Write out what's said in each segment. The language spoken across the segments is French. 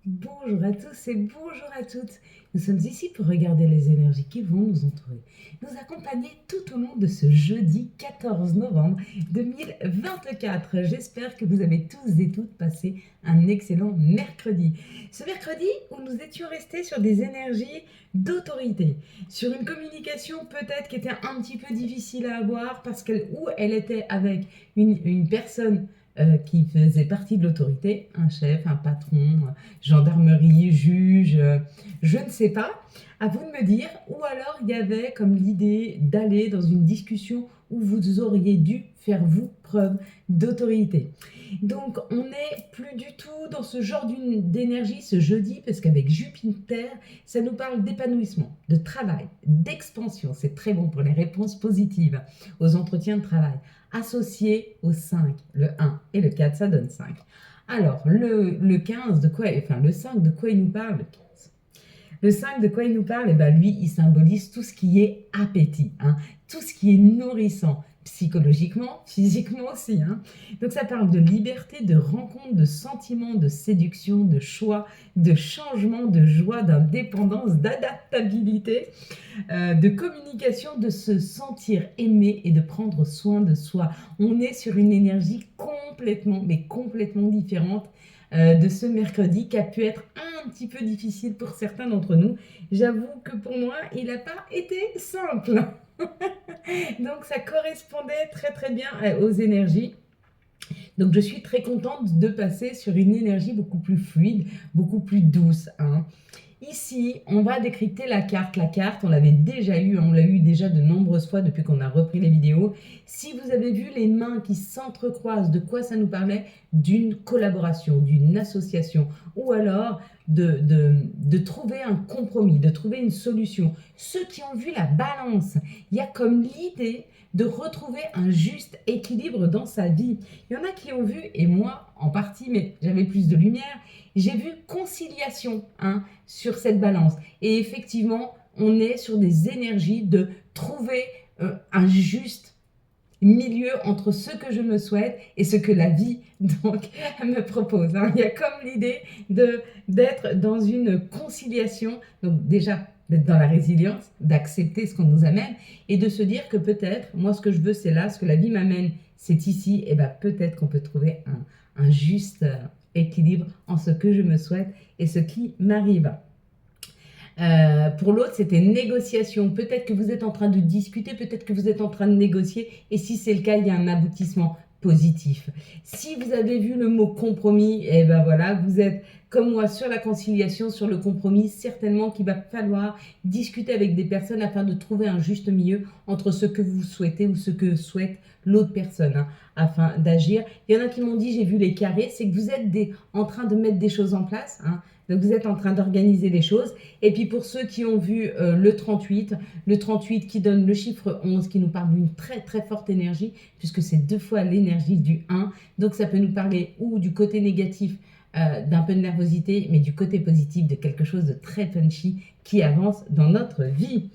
Bonjour à tous et bonjour à toutes. Nous sommes ici pour regarder les énergies qui vont nous entourer, nous accompagner tout au long de ce jeudi 14 novembre 2024. J'espère que vous avez tous et toutes passé un excellent mercredi. Ce mercredi où nous étions restés sur des énergies d'autorité, sur une communication peut-être qui était un petit peu difficile à avoir parce qu'elle ou elle était avec une personne qui faisait partie de l'autorité, un chef, un patron, gendarmerie, juge, je ne sais pas, à vous de me dire, ou alors il y avait comme l'idée d'aller dans une discussion où vous auriez dû faire vous preuve d'autorité. Donc on n'est plus du tout dans ce genre d'énergie ce jeudi, parce qu'avec Jupiter, ça nous parle d'épanouissement, de travail, d'expansion. C'est très bon pour les réponses positives aux entretiens de travail. Associé au 5, le 1 et le 4, ça donne 5. Alors, le 15, le 5, de quoi il nous parle? Le 5, de quoi il nous parle? Eh ben, lui, il symbolise tout ce qui est appétit, hein, tout ce qui est nourrissant, psychologiquement, physiquement aussi. Hein. Donc ça parle de liberté, de rencontre, de sentiments, de séduction, de choix, de changement, de joie, d'indépendance, d'adaptabilité, de communication, de se sentir aimé et de prendre soin de soi. On est sur une énergie complètement, mais complètement différente de ce mercredi qui a pu être un petit peu difficile pour certains d'entre nous. J'avoue que pour moi, il n'a pas été simple. Donc ça correspondait très très bien aux énergies. Donc je suis très contente de passer sur une énergie beaucoup plus fluide, beaucoup plus douce. Hein. Ici, on va décrypter la carte. La carte, on l'avait déjà eu, on l'a eu déjà de nombreuses fois depuis qu'on a repris les vidéos. Si vous avez vu les mains qui s'entrecroisent, de quoi ça nous parlait? D'une collaboration, d'une association, ou alors de trouver un compromis, de trouver une solution. Ceux qui ont vu la balance, il y a comme l'idée de retrouver un juste équilibre dans sa vie. Il y en a qui ont vu, et moi en partie, mais j'avais plus de lumière, j'ai vu conciliation, hein, sur cette balance. Et effectivement, on est sur des énergies de trouver un juste milieu entre ce que je me souhaite et ce que la vie donc me propose. Hein. Il y a comme l'idée d'être dans une conciliation, donc déjà d'être dans la résilience, d'accepter ce qu'on nous amène et de se dire que peut-être, moi ce que je veux c'est là, ce que la vie m'amène c'est ici, et ben peut-être qu'on peut trouver un juste équilibre en ce que je me souhaite et ce qui m'arrive. Pour l'autre, c'était négociation. Peut-être que vous êtes en train de discuter, peut-être que vous êtes en train de négocier, et si c'est le cas, il y a un aboutissement positif. Si vous avez vu le mot compromis, et ben voilà, vous êtes comme moi sur la conciliation, sur le compromis, certainement qu'il va falloir discuter avec des personnes afin de trouver un juste milieu entre ce que vous souhaitez ou ce que souhaite l'autre personne, hein, afin d'agir. Il y en a qui m'ont dit, j'ai vu les carrés, c'est que vous êtes en train de mettre des choses en place, hein, donc vous êtes en train d'organiser les choses. Et puis pour ceux qui ont vu le 38 qui donne le chiffre 11, qui nous parle d'une très très forte énergie, puisque c'est 2 fois l'énergie du 1. Donc ça peut nous parler ou du côté négatif d'un peu de nervosité, mais du côté positif de quelque chose de très punchy qui avance dans notre vie.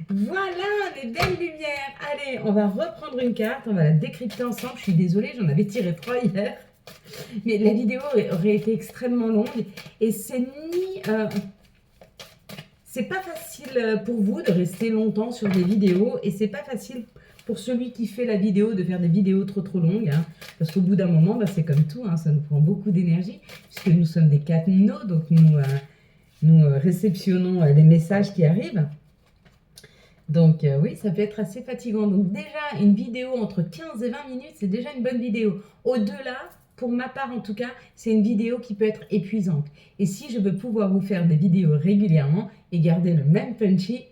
Voilà les belles lumières. Allez, on va reprendre une carte, on va la décrypter ensemble. Je suis désolée, j'en avais tiré 3 hier. Mais la vidéo aurait été extrêmement longue et c'est pas facile pour vous de rester longtemps sur des vidéos et c'est pas facile pour celui qui fait la vidéo de faire des vidéos trop longues, hein, parce qu'au bout d'un moment, bah, c'est comme tout, hein, ça nous prend beaucoup d'énergie puisque nous sommes des cadenas, donc nous réceptionnons les messages qui arrivent. Donc oui, ça peut être assez fatigant. Donc déjà, une vidéo entre 15 et 20 minutes, c'est déjà une bonne vidéo. Au-delà, pour ma part en tout cas, c'est une vidéo qui peut être épuisante. Et si je veux pouvoir vous faire des vidéos régulièrement et garder le même punchy,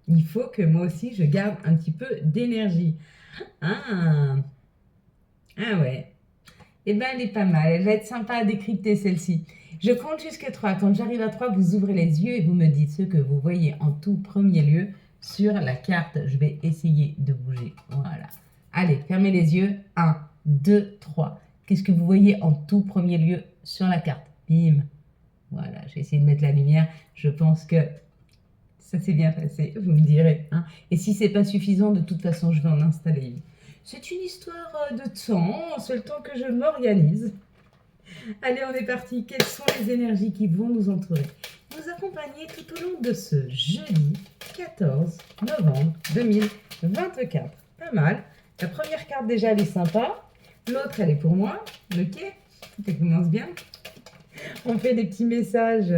il faut que moi aussi je garde un petit peu d'énergie. Ah, ah ouais. Eh bien, elle est pas mal. Elle va être sympa à décrypter celle-ci. Je compte jusqu'à 3. Quand j'arrive à 3, vous ouvrez les yeux et vous me dites ce que vous voyez en tout premier lieu sur la carte. Je vais essayer de bouger. Voilà. Allez, fermez les yeux. 1, 2, 3. Qu'est-ce que vous voyez en tout premier lieu sur la carte? Bim. Voilà, j'ai essayé de mettre la lumière. Je pense que ça s'est bien passé, vous me direz. Hein. Et si c'est pas suffisant, de toute façon, je vais en installer une. C'est une histoire de temps, c'est le temps que je m'organise. Allez, on est parti. Quelles sont les énergies qui vont nous entourer, nous accompagner tout au long de ce jeudi 14 novembre 2024? Pas mal. La première carte déjà, elle est sympa. L'autre, elle est pour moi. Ok, ça commence bien. On fait des petits messages,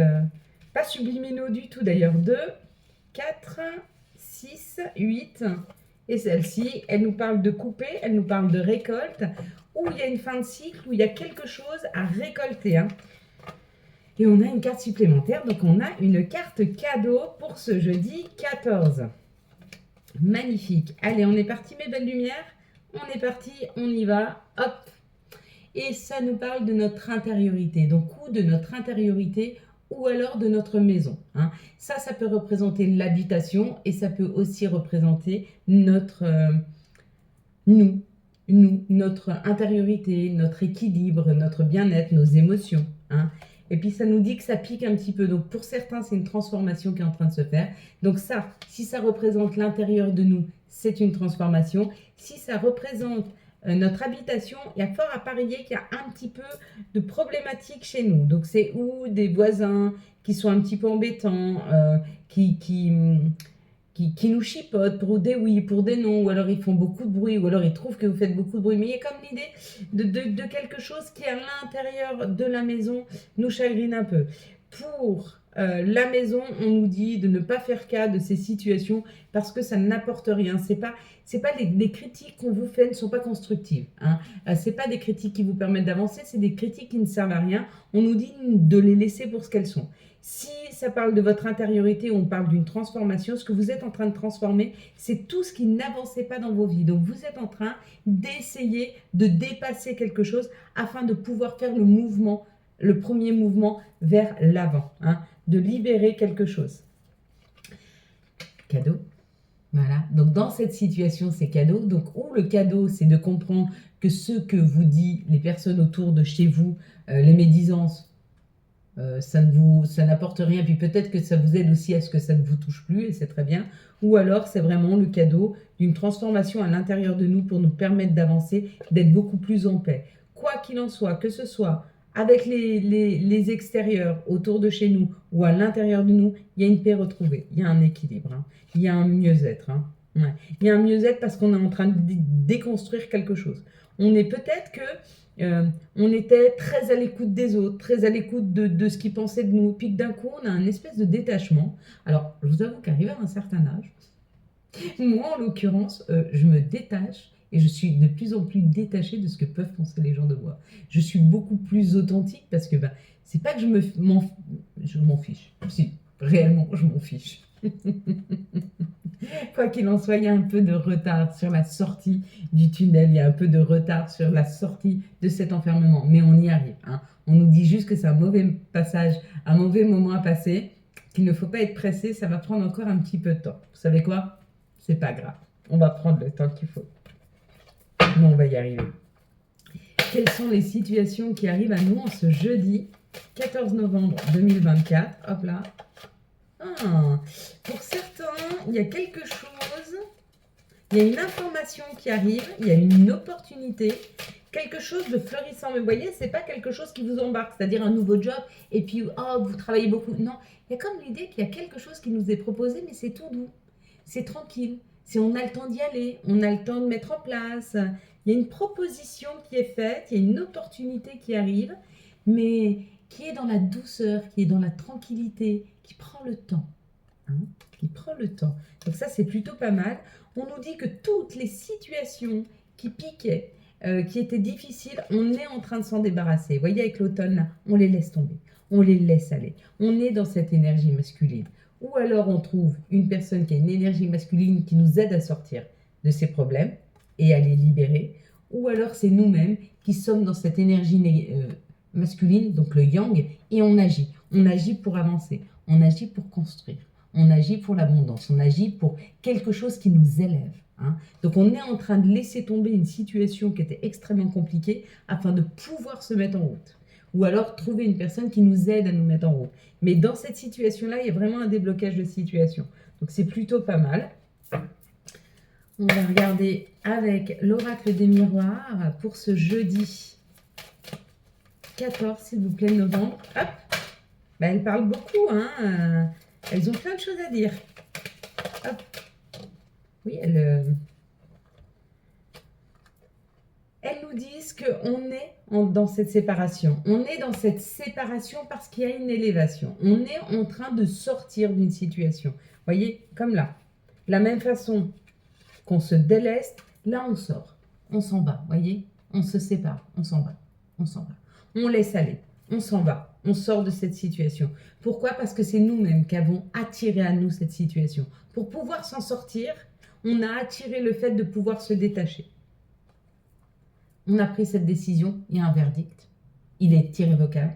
pas subliminaux du tout d'ailleurs. 2, 4, 6, 8. Et celle-ci, elle nous parle de couper, elle nous parle de récolte, où il y a une fin de cycle, où il y a quelque chose à récolter. Hein. Et on a une carte supplémentaire, donc on a une carte cadeau pour ce jeudi 14. Magnifique. Allez, on est parti mes belles lumières. On est parti, on y va. Hop. Et ça nous parle de notre intériorité. Donc, ou de notre intériorité, ou alors de notre maison. Hein. Ça peut représenter l'habitation et ça peut aussi représenter notre nous, notre intériorité, notre équilibre, notre bien-être, nos émotions. Hein. Et puis ça nous dit que ça pique un petit peu. Donc pour certains, c'est une transformation qui est en train de se faire. Donc ça, si ça représente l'intérieur de nous, c'est une transformation. Si ça représente notre habitation, il y a fort à parier qu'il y a un petit peu de problématiques chez nous. Donc c'est ou des voisins qui sont un petit peu embêtants, qui nous chipotent pour des oui, pour des non, ou alors ils font beaucoup de bruit, ou alors ils trouvent que vous faites beaucoup de bruit. Mais il y a comme l'idée de quelque chose qui, à l'intérieur de la maison, nous chagrine un peu. Pour la maison, on nous dit de ne pas faire cas de ces situations parce que ça n'apporte rien. C'est pas les critiques qu'on vous fait ne sont pas constructives. Hein. C'est pas des critiques qui vous permettent d'avancer, c'est des critiques qui ne servent à rien. On nous dit de les laisser pour ce qu'elles sont. Si ça parle de votre intériorité, on parle d'une transformation. Ce que vous êtes en train de transformer, c'est tout ce qui n'avançait pas dans vos vies. Donc vous êtes en train d'essayer de dépasser quelque chose afin de pouvoir faire le mouvement, le premier mouvement vers l'avant, hein, de libérer quelque chose. Cadeau. Voilà, donc dans cette situation, c'est cadeau. Donc, où le cadeau, c'est de comprendre que ce que vous disent les personnes autour de chez vous, les médisances, ça n'apporte rien. Puis peut-être que ça vous aide aussi à ce que ça ne vous touche plus, et c'est très bien. Ou alors, c'est vraiment le cadeau d'une transformation à l'intérieur de nous pour nous permettre d'avancer, d'être beaucoup plus en paix. Quoi qu'il en soit, que ce soit avec les extérieurs autour de chez nous ou à l'intérieur de nous, il y a une paix retrouvée, il y a un équilibre, hein. Il y a un mieux-être. Hein. Ouais. Il y a un mieux-être parce qu'on est en train de déconstruire quelque chose. On est peut-être que on était très à l'écoute des autres, très à l'écoute de ce qu'ils pensaient de nous, puis que d'un coup, on a un espèce de détachement. Alors, je vous avoue qu'arrivé à un certain âge, moi, en l'occurrence, je me détache et je suis de plus en plus détachée de ce que peuvent penser les gens de moi. Je suis beaucoup plus authentique parce que c'est pas que je m'en fiche. Si, réellement, je m'en fiche. Quoi qu'il en soit, il y a un peu de retard sur la sortie du tunnel, il y a un peu de retard sur la sortie de cet enfermement, mais on y arrive. Hein. On nous dit juste que c'est un mauvais passage, un mauvais moment à passer, qu'il ne faut pas être pressé, ça va prendre encore un petit peu de temps. Vous savez quoi? C'est pas grave, on va prendre le temps qu'il faut. Mais on va y arriver. Quelles sont les situations qui arrivent à nous en ce jeudi 14 novembre 2024? Hop là. Pour certains, il y a quelque chose, il y a une information qui arrive, il y a une opportunité, quelque chose de florissant. Mais vous voyez, c'est pas quelque chose qui vous embarque, c'est-à-dire un nouveau job et puis vous travaillez beaucoup. Non, il y a comme l'idée qu'il y a quelque chose qui nous est proposé, mais c'est tout doux, c'est tranquille. On a le temps d'y aller, on a le temps de mettre en place. Il y a une proposition qui est faite, il y a une opportunité qui arrive, mais qui est dans la douceur, qui est dans la tranquillité, qui prend le temps. Hein, qui prend le temps. Donc ça, c'est plutôt pas mal. On nous dit que toutes les situations qui piquaient, qui étaient difficiles, on est en train de s'en débarrasser. Vous voyez, avec l'automne, là, on les laisse tomber. On les laisse aller. On est dans cette énergie masculine. Ou alors, on trouve une personne qui a une énergie masculine qui nous aide à sortir de ces problèmes et à les libérer. Ou alors, c'est nous-mêmes qui sommes dans cette énergie masculine, donc le yang, et on agit. On agit pour avancer. On agit pour construire. On agit pour l'abondance. On agit pour quelque chose qui nous élève. Hein. Donc, on est en train de laisser tomber une situation qui était extrêmement compliquée afin de pouvoir se mettre en route. Ou alors trouver une personne qui nous aide à nous mettre en route. Mais dans cette situation-là, il y a vraiment un déblocage de situation. Donc, c'est plutôt pas mal. On va regarder avec l'oracle des miroirs pour ce jeudi 14, s'il vous plaît, novembre. Hop. Ben, elles parlent beaucoup, hein. Elles ont plein de choses à dire. Hop. Oui, elles nous disent qu'on est dans cette séparation. On est dans cette séparation parce qu'il y a une élévation. On est en train de sortir d'une situation. Vous voyez, comme là. De la même façon qu'on se déleste, là on sort. On s'en va, voyez. On se sépare, on s'en va, on s'en va. On laisse aller, on s'en va, on sort de cette situation. Pourquoi? Parce que c'est nous-mêmes qui avons attiré à nous cette situation. Pour pouvoir s'en sortir, on a attiré le fait de pouvoir se détacher. On a pris cette décision, il y a un verdict. Il est irrévocable.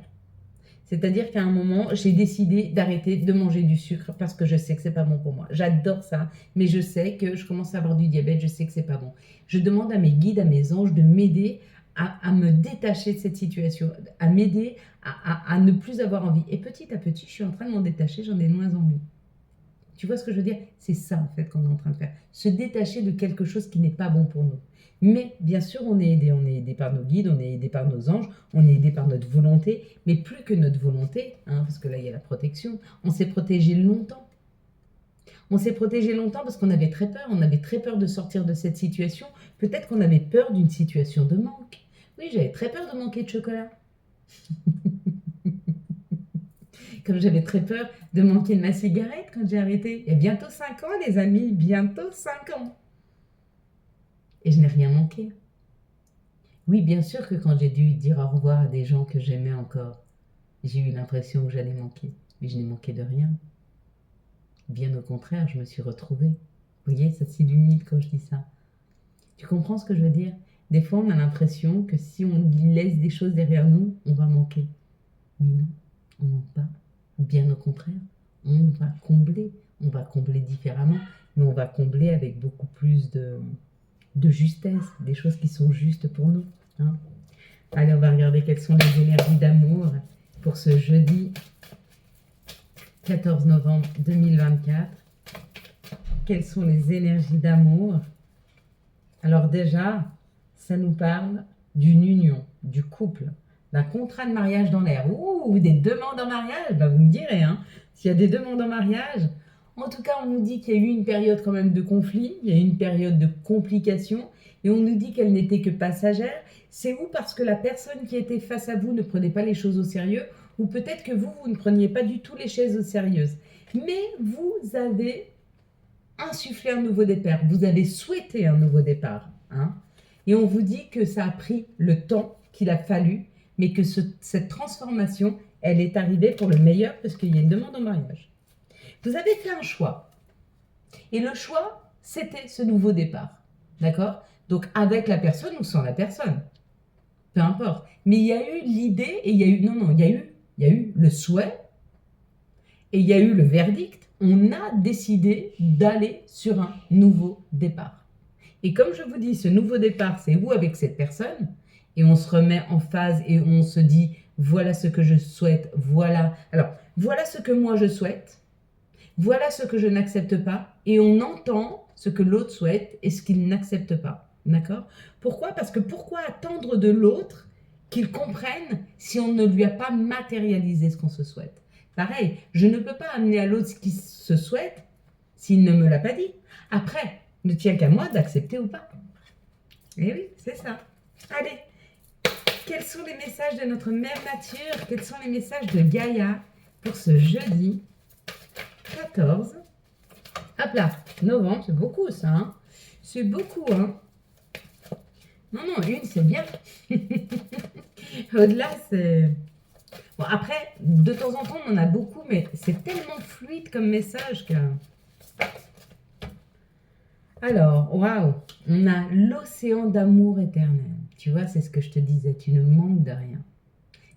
C'est-à-dire qu'à un moment, j'ai décidé d'arrêter de manger du sucre parce que je sais que c'est pas bon pour moi. J'adore ça, mais je sais que je commence à avoir du diabète, je sais que c'est pas bon. Je demande à mes guides, à mes anges de m'aider à me détacher de cette situation, à m'aider à ne plus avoir envie. Et petit à petit, je suis en train de m'en détacher, j'en ai moins envie. Tu vois ce que je veux dire? C'est ça en fait qu'on est en train de faire. Se détacher de quelque chose qui n'est pas bon pour nous. Mais bien sûr, on est aidé par nos guides, on est aidé par nos anges, on est aidé par notre volonté, mais plus que notre volonté, hein, parce que là, il y a la protection. On s'est protégé longtemps. On s'est protégé longtemps parce qu'on avait très peur. On avait très peur de sortir de cette situation. Peut-être qu'on avait peur d'une situation de manque. Oui, j'avais très peur de manquer de chocolat. Comme j'avais très peur de manquer de ma cigarette quand j'ai arrêté. Il y a bientôt 5 ans, les amis, bientôt 5 ans. Et je n'ai rien manqué. Oui, bien sûr que quand j'ai dû dire au revoir à des gens que j'aimais encore, j'ai eu l'impression que j'allais manquer. Mais je n'ai manqué de rien. Bien au contraire, je me suis retrouvée. Vous voyez, ça s'illumine quand je dis ça. Tu comprends ce que je veux dire? Des fois, on a l'impression que si on laisse des choses derrière nous, on va manquer. Mais non, on ne manque pas. Bien au contraire, on va combler. On va combler différemment, mais on va combler avec beaucoup plus de justesse, des choses qui sont justes pour nous. Hein. Allez, on va regarder quelles sont les énergies d'amour pour ce jeudi 14 novembre 2024. Quelles sont les énergies d'amour? Alors déjà, ça nous parle d'une union, du couple, d'un contrat de mariage dans l'air. Ouh, des demandes en mariage, bah vous me direz, hein, s'il y a des demandes en mariage. En tout cas, on nous dit qu'il y a eu une période quand même de conflit, il y a eu une période de complication, et on nous dit qu'elle n'était que passagère. C'est ou parce que la personne qui était face à vous ne prenait pas les choses au sérieux, ou peut-être que vous ne preniez pas du tout les choses au sérieux. Mais vous avez insufflé un nouveau départ, vous avez souhaité un nouveau départ. Hein, et on vous dit que ça a pris le temps qu'il a fallu, mais que cette transformation, elle est arrivée pour le meilleur, parce qu'il y a une demande en mariage. Vous avez fait un choix. Et le choix, c'était ce nouveau départ. D'accord? Donc, avec la personne ou sans la personne. Peu importe. Mais il y a eu l'idée et il y a eu... Non, il y a eu le souhait et il y a eu le verdict. On a décidé d'aller sur un nouveau départ. Et comme je vous dis, ce nouveau départ, c'est vous avec cette personne. Et on se remet en phase et on se dit, voilà ce que je souhaite, voilà. Alors, voilà ce que moi je souhaite. Voilà ce que je n'accepte pas, et on entend ce que l'autre souhaite et ce qu'il n'accepte pas. D'accord? Pourquoi? Parce que pourquoi attendre de l'autre qu'il comprenne si on ne lui a pas matérialisé ce qu'on se souhaite? Pareil, je ne peux pas amener à l'autre ce qu'il se souhaite s'il ne me l'a pas dit. Après, ne tient qu'à moi d'accepter ou pas. Eh oui, c'est ça. Allez, quels sont les messages de notre mère nature? Quels sont les messages de Gaïa pour ce jeudi 14, hop là, novembre, c'est beaucoup ça, hein. C'est beaucoup, hein. Non, une, c'est bien. Au-delà, c'est... Bon, après, de temps en temps, on en a beaucoup, mais c'est tellement fluide comme message que... Alors, waouh, on a l'océan d'amour éternel. Tu vois, c'est ce que je te disais, tu ne manques de rien.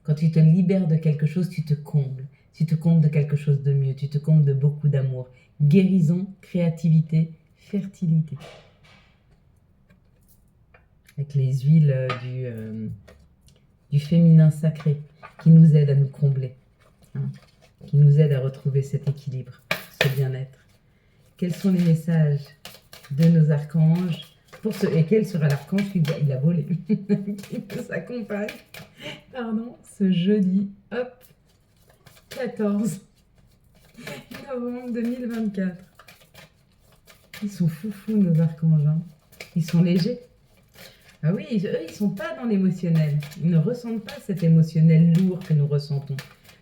Quand tu te libères de quelque chose, tu te combles. Tu te combles de quelque chose de mieux, tu te combles de beaucoup d'amour. Guérison, créativité, fertilité. Avec les huiles du féminin sacré qui nous aident à nous combler, hein, qui nous aident à retrouver cet équilibre, ce bien-être. Quels sont les messages de nos archanges et quel sera l'archange qui il a volé, qui nous accompagne? pardon, ce jeudi, hop, 14 novembre 2024. Ils sont foufous, nos archanges, hein. Ils sont légers. Ah oui, eux, ils sont pas dans l'émotionnel. Ils ne ressentent pas cet émotionnel lourd que nous ressentons.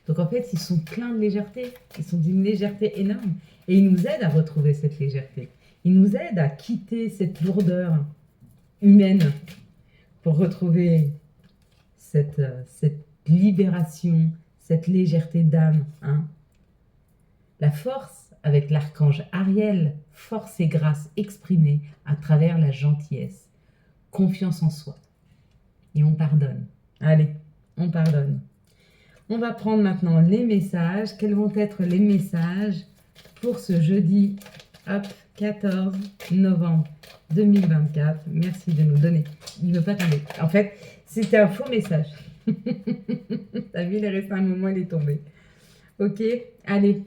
Donc en fait, ils sont pleins de légèreté. Ils sont d'une légèreté énorme. Et ils nous aident à retrouver cette légèreté. Ils nous aident à quitter cette lourdeur humaine pour retrouver cette libération, cette légèreté d'âme, hein. La force avec l'archange Ariel, force et grâce exprimée à travers la gentillesse, confiance en soi. Et on pardonne. Allez, on pardonne. On va prendre maintenant les messages. Quels vont être les messages pour ce jeudi, hop, 14 novembre 2024. Merci de nous donner. Il ne veut pas tomber. En fait, c'était un faux message. T'as vu, il est resté un moment, il est tombé. Ok, allez.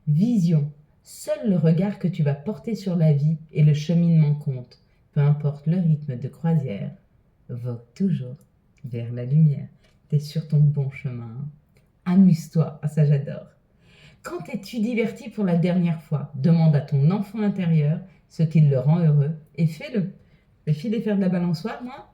Vision. Seul le regard que tu vas porter sur la vie et le cheminement compte. Peu importe le rythme de croisière, vogue toujours vers la lumière. T'es sur ton bon chemin. Amuse-toi. Ah, ça j'adore. Quand t'es-tu diverti pour la dernière fois? Demande à ton enfant intérieur ce qui le rend heureux et fais-le. Je vais filer faire de la balançoire, moi.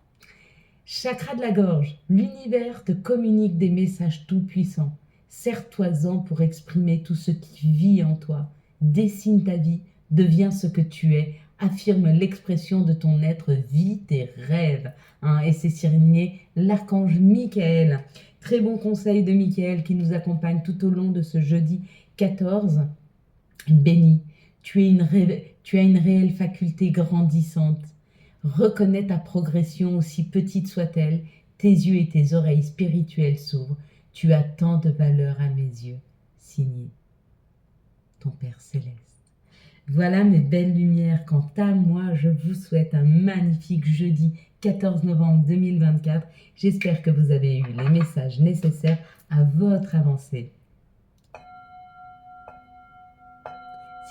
Chakra de la gorge. L'univers te communique des messages tout-puissants. Serre-toi-en pour exprimer tout ce qui vit en toi. Dessine ta vie, deviens ce que tu es. Affirme l'expression de ton être, vis tes rêves. Hein, et c'est signé l'archange Michael. Très bon conseil de Michael qui nous accompagne tout au long de ce jeudi 14. Béni, tu as une réelle faculté grandissante. Reconnais ta progression, aussi petite soit-elle. Tes yeux et tes oreilles spirituelles s'ouvrent. Tu as tant de valeur à mes yeux. Signé ton Père Céleste. Voilà mes belles lumières. Quant à moi, je vous souhaite un magnifique jeudi 14 novembre 2024. J'espère que vous avez eu les messages nécessaires à votre avancée.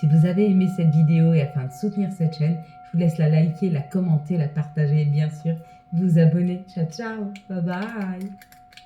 Si vous avez aimé cette vidéo et afin de soutenir cette chaîne, je vous laisse la liker, la commenter, la partager et bien sûr vous abonner. Ciao, ciao, bye bye.